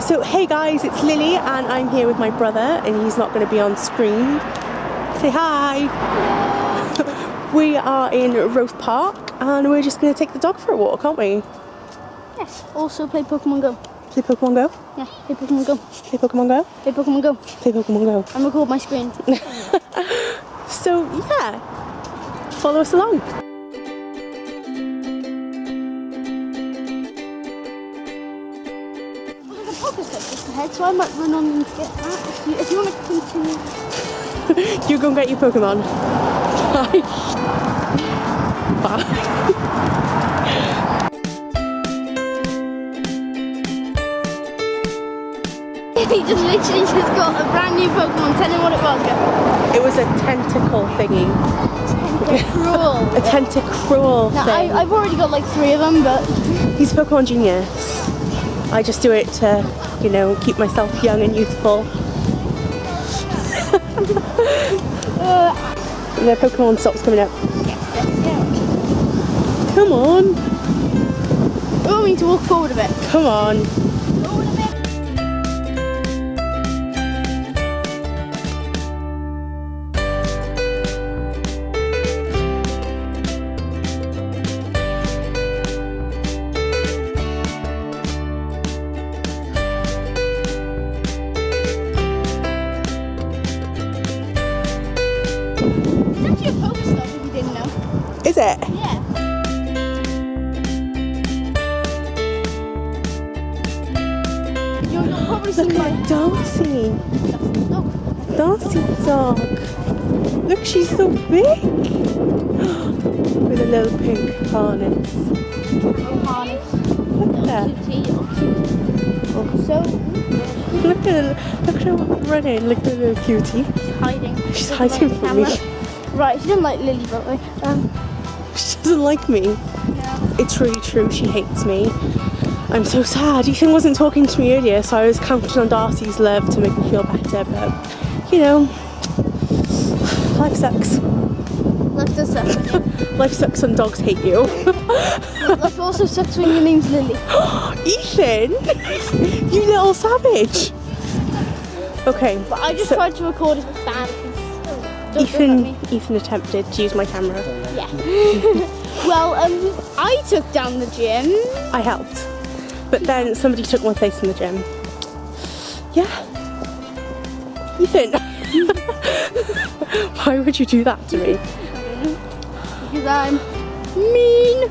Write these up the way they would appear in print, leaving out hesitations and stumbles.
So hey guys, it's Lily and I'm here with my brother and he's not going to be on screen. Say hi! We are in Roath Park and we're just going to take the dog for a walk, aren't we? Yes, also play Pokemon Go. Play Pokemon Go? Yeah, play Pokemon Go. Play Pokemon Go? Play Pokemon Go. Play Pokemon Go. And record my screen. So yeah, follow us along. Ahead, so I might run on and get that if you want to continue. You go and get your Pokemon. Bye. Bye. He just literally just got a brand new Pokemon. Tell him what it was. It was a tentacle thingy. Tentacruel. A tentacruel Now, thing. I've already got like 3 of them, but He's a Pokemon genius. I just do it to, you know, keep myself young and youthful. The Pokemon stops coming up. yeah. Come on. We want me to walk forward a bit. Come on. Forward a bit. It's actually a Pokestop if you didn't know. Is it? Yeah. You'll probably see Look my at Darcy. dog. Darcy's dog. Look, she's so big. With a little pink harness. Harness. Look at her. So Look at her running. Look at her little cutie. she's hiding. She's Doesn't hiding like the from me. camera. Right, she doesn't like Lily, by the way. She doesn't like me. Yeah. It's really true, she hates me. I'm so sad. Ethan wasn't talking to me earlier, so I was counting on Darcy's love to make me feel better, but you know, life sucks. Life does suck. Life sucks when dogs hate you. Life also sucks when your name's Lily. Ethan! You little savage! Okay. But I just so tried to record it bad. Don't look at me. Ethan attempted to use my camera. Yeah. Well, I took down the gym. I helped. But then somebody took my place in the gym. Yeah. Ethan! Why would you do that to me? Because I'm mean.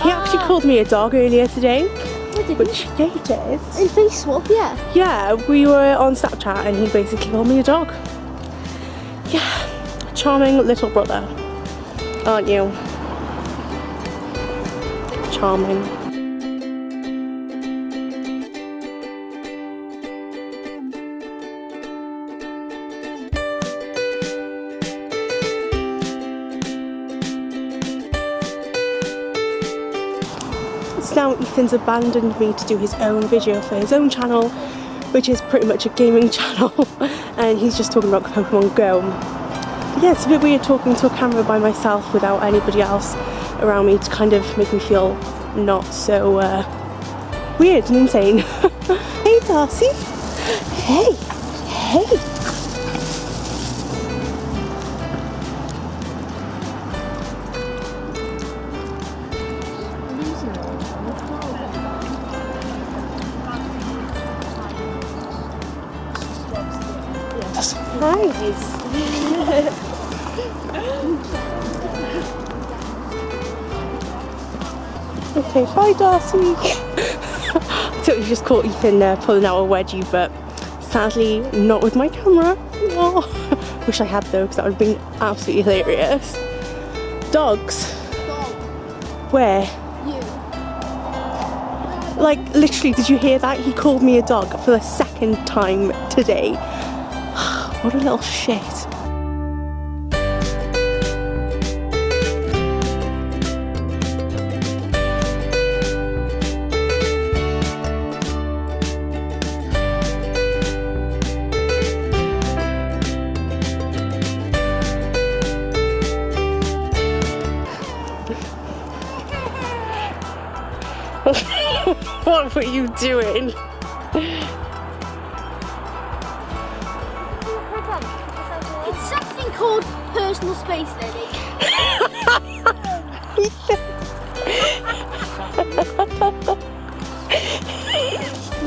He actually called me a dog earlier today. What did Which, yeah, he did. in face swap, yeah. Yeah, we were on Snapchat and he basically called me a dog. Yeah, charming little brother, aren't you? Charming. So now Ethan's abandoned me to do his own video for his own channel, which is pretty much a gaming channel, and he's just talking about Pokemon Go. But yeah, it's a bit weird talking to a camera by myself without anybody else around me to kind of make me feel not so weird and insane. Hey Darcy! Hey! Hey! Nice. Okay, bye Darcy. I totally just caught Ethan pulling out a wedgie, but sadly not with my camera. Oh. Wish I had though, because that would have been absolutely hilarious. Dogs? Dog. Where? You. Like, literally, did you hear that? He called me a dog for the 2nd time today. What a little shit. What were you doing? It's something called personal space, Lily.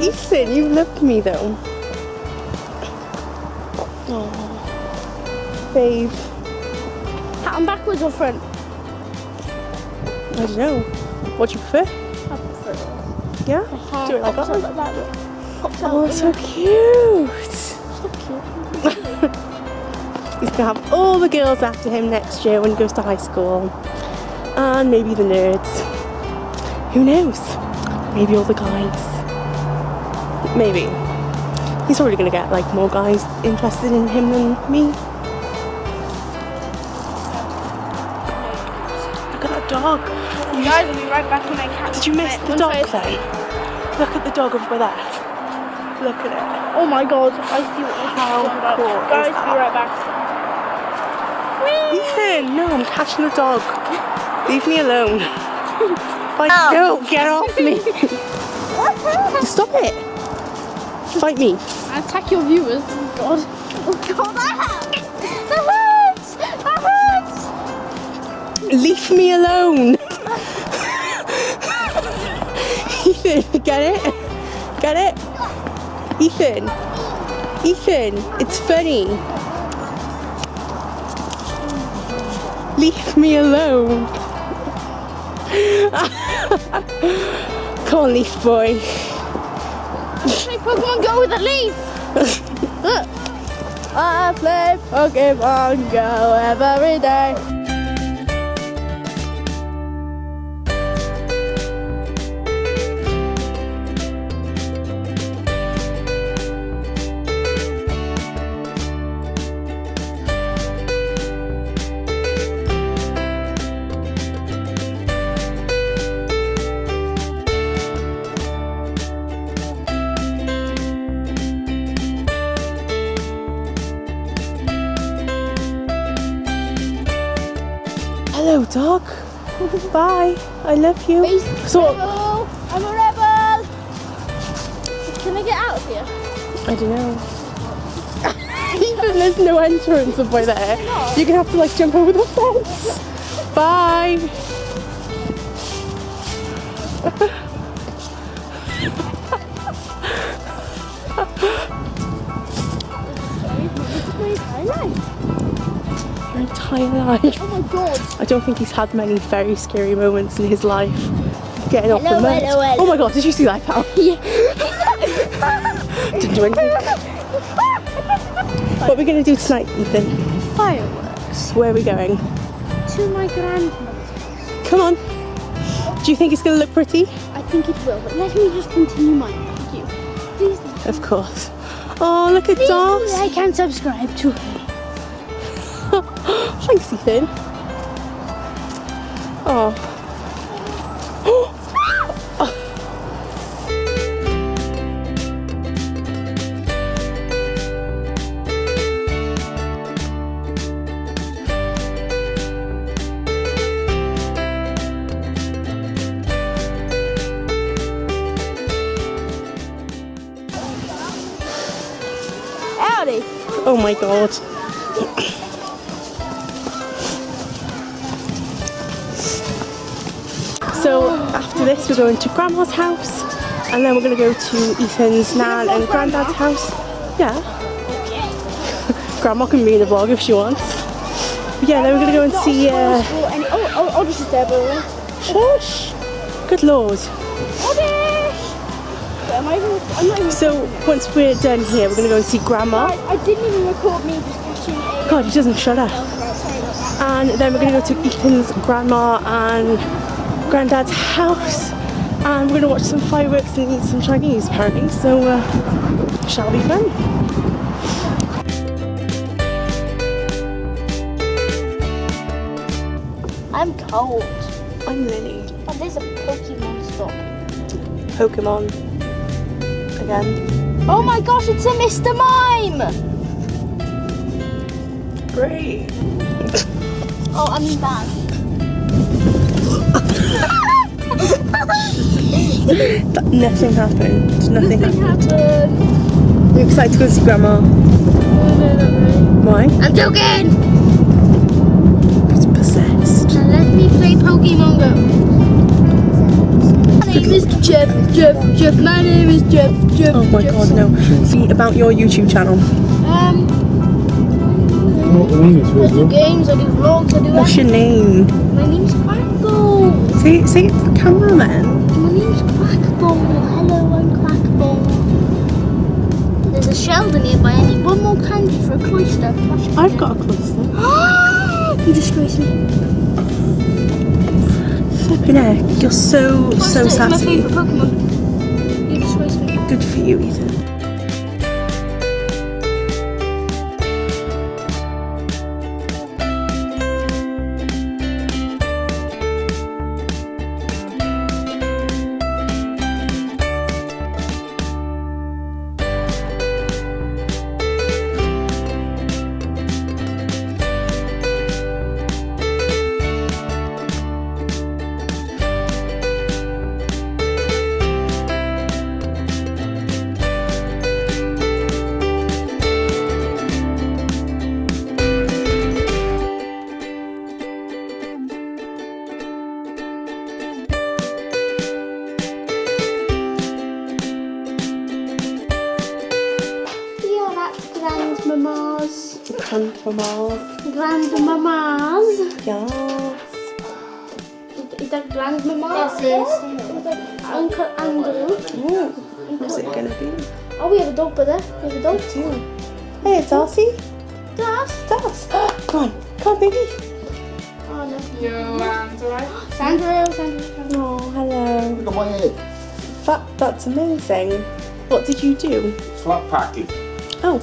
Ethan, you love me though. Oh, babe. Hat on backwards or front? I don't know. What do you prefer? I prefer it. Yeah? Do it like Pops that. out like that. Pops out. Oh, so cute. So cute. He's gonna have all the girls after him next year when he goes to high school. And maybe the nerds. Who knows? Maybe all the guys. Maybe. He's probably gonna get like more guys interested in him than me. Look at that dog. You guys will be right back when I catch. Did you miss the dog then? Look at the dog over there. Look at it. Oh my god, I see what you're How talking about. cool Guys, is be that? right back. Ethan, no, I'm catching the dog. Leave me alone. No, get off me. Stop it. Fight me. I attack your viewers. Oh god. Oh god, that hurts! That hurts! Leave me alone. Ethan, get it? Get it? Ethan. Ethan, it's funny. Leave me alone. Come on, leaf boy. Play Pokemon Go with a leaf! Look. I play Pokemon Go every day. Hello, dog. Bye. I love you. So, Rebel! I'm a rebel! Can I get out of here? I don't know. Even there's no entrance up by there. You're gonna have to like jump over the fence. Bye. Your entire life. Oh my god. I don't think he's had many very scary moments in his life. Getting off the Hello, mud. hello, hello. Oh my god, did you see that, pal? Yeah. Didn't do anything. What are we going to do tonight, Ethan? Fireworks. Where are we going? To my grandmother's. Come on. Do you think it's going to look pretty? I think it will, but let me just continue mine. Thank you. Please, Of course. Oh, look at please dogs. like and subscribe to her. Thanks, Ethan. Oh. Howdy. Oh my god. So after this we're going to Grandma's house and then we're going to go to Ethan's nan and Granddad's house. Yeah. Grandma can be in the vlog if she wants. But yeah, then we're going to go and see... I'll just sit there, by the way. Shush! Good lord. I'm not even. So once we're done here we're going to go and see Grandma. I didn't even record me just catching a. God, he doesn't shut up. Sorry about that. And then we're going to go to Ethan's grandma and Granddad's house and we're going to watch some fireworks and eat some Chinese apparently, so shall be fun. I'm cold. I'm Lily. Oh, there's a Pokemon stop. Pokemon again. Oh my gosh, it's a Mr. Mime! Great. Oh, I mean bad. Nothing happened. Nothing happened. happened. Are you excited to go see Grandma? No, not really. Why? I'm joking! It's possessed. Now let me play Pokemon Go. My name is Jeff. My name is Jeff. Oh my god, no. See, about your YouTube channel. I do games, I do vlogs, I do What's your everything. name? My name's Crackball. Say it to the camera then. My name's Crackball. Hello, I'm Crackball. There's a Sheldon nearby. I need one more candy for a cloister. I've got a cluster. You disgrace me. Flipping heck, you're so Cloister is my sassy. favourite Pokemon. You disgrace me. Good for you, Ethan. Grandmama's. Grandmama's. Grandmama's. Yes. Is that Grandmama? Yes. Is that Uncle Andrew? Ooh, who's it gonna be? Oh, we have a dog, brother. We have a dog. Too. Hey, it's Darcy. Das. Come on, baby. Oh, no. You alright? Sandra. Oh, hello. Look at my head. That's amazing. What did you do? Flat packing. Oh.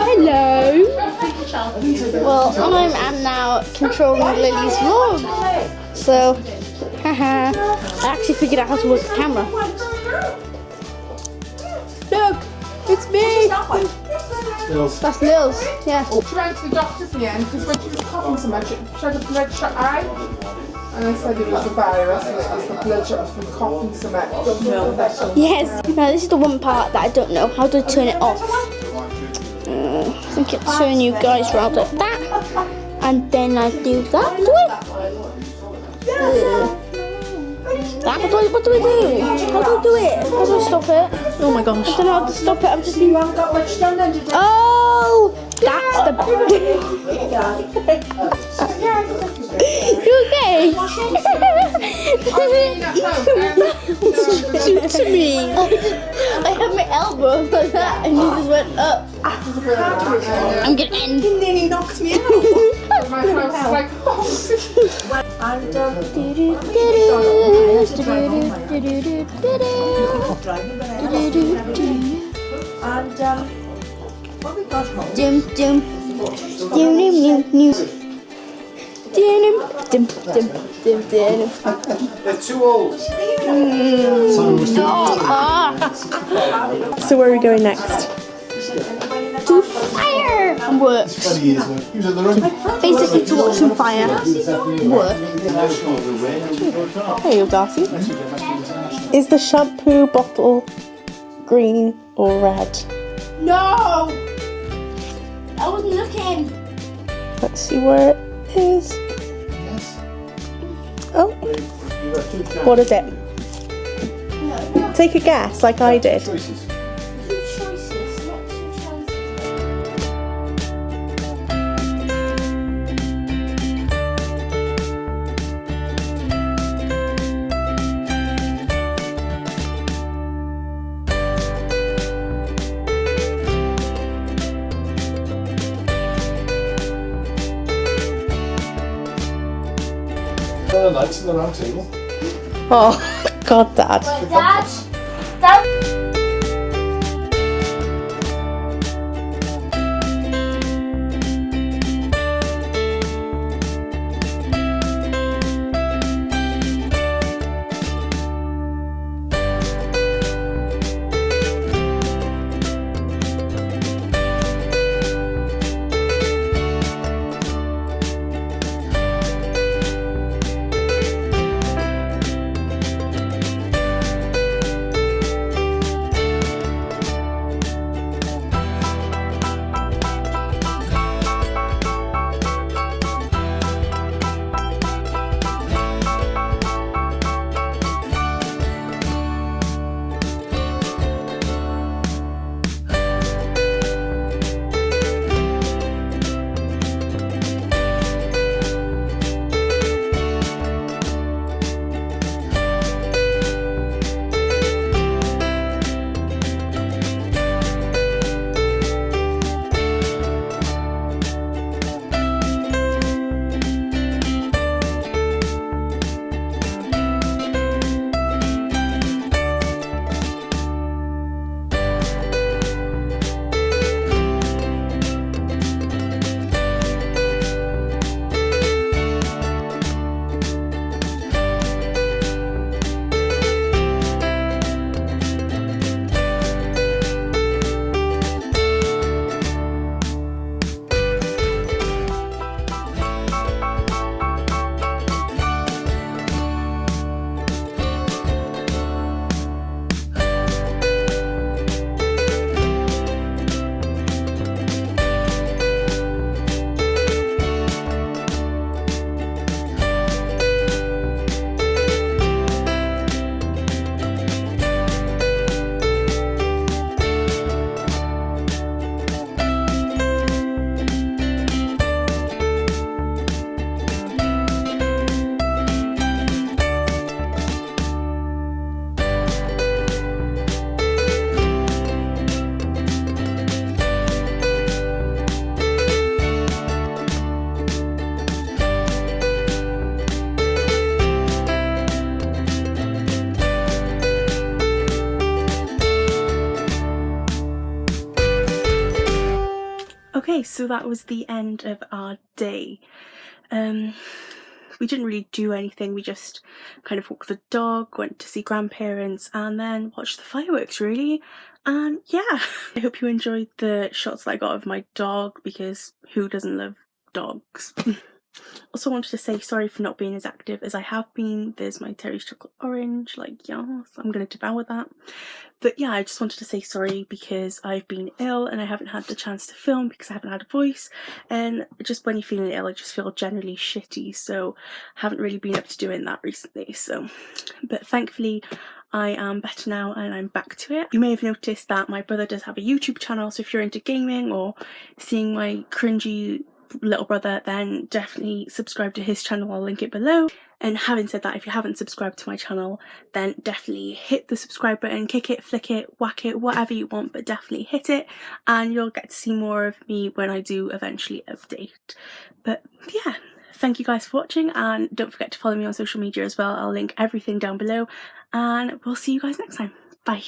Hello. Well, I'm now controlling Lily's vlog. So, haha. I actually figured out how to work the camera. Look, it's me. That's Nils. Yeah. She went to the doctor's in the end because when she was coughing so much, she had a bloodshot eye. And they said it was a virus and it was the bloodshot from coughing so much. Yes. Now this is the one part that I don't know. How do I turn it off? I think it's turn you guys round like that. And then I do that. What do I do? How do I do it? How do I stop it? Oh my gosh. I don't know how to stop it. I'm just being... Oh! That's the... You okay? To me. I had my elbow like that and you just went up. I'm gonna end. You nearly knocked me out. My house is like, They're too old. So where are we going next? To fire and work. Basically to watch some fire. Work. Hey, you Darcy. Is the shampoo bottle green or red? No! I wasn't looking. Let's see where it is. Oh, what is it? Take a guess, like I did. Choices. Two choices, not two chances. They're nice in the round table. Oh, God, Dad. Dad. Okay, so that was the end of our day. We didn't really do anything, we just kind of walked the dog, went to see grandparents, and then watched the fireworks, really. And yeah, I hope you enjoyed the shots that I got of my dog, because who doesn't love dogs? Also wanted to say sorry for not being as active as I have been. There's my Terry's chocolate orange, like yes, I'm gonna devour that. But yeah, I just wanted to say sorry because I've been ill and I haven't had the chance to film because I haven't had a voice, and just when you're feeling ill I just feel generally shitty, so I haven't really been up to doing that recently. So, but thankfully I am better now and I'm back to it. You may have noticed that my brother does have a YouTube channel, so if you're into gaming or seeing my cringy little brother, then definitely subscribe to his channel, I'll link it below. And having said that, if you haven't subscribed to my channel, then definitely hit the subscribe button, kick it, flick it, whack it, whatever you want, but definitely hit it, and you'll get to see more of me when I do eventually update. But yeah, thank you guys for watching, and don't forget to follow me on social media as well. I'll link everything down below, and we'll see you guys next time. Bye.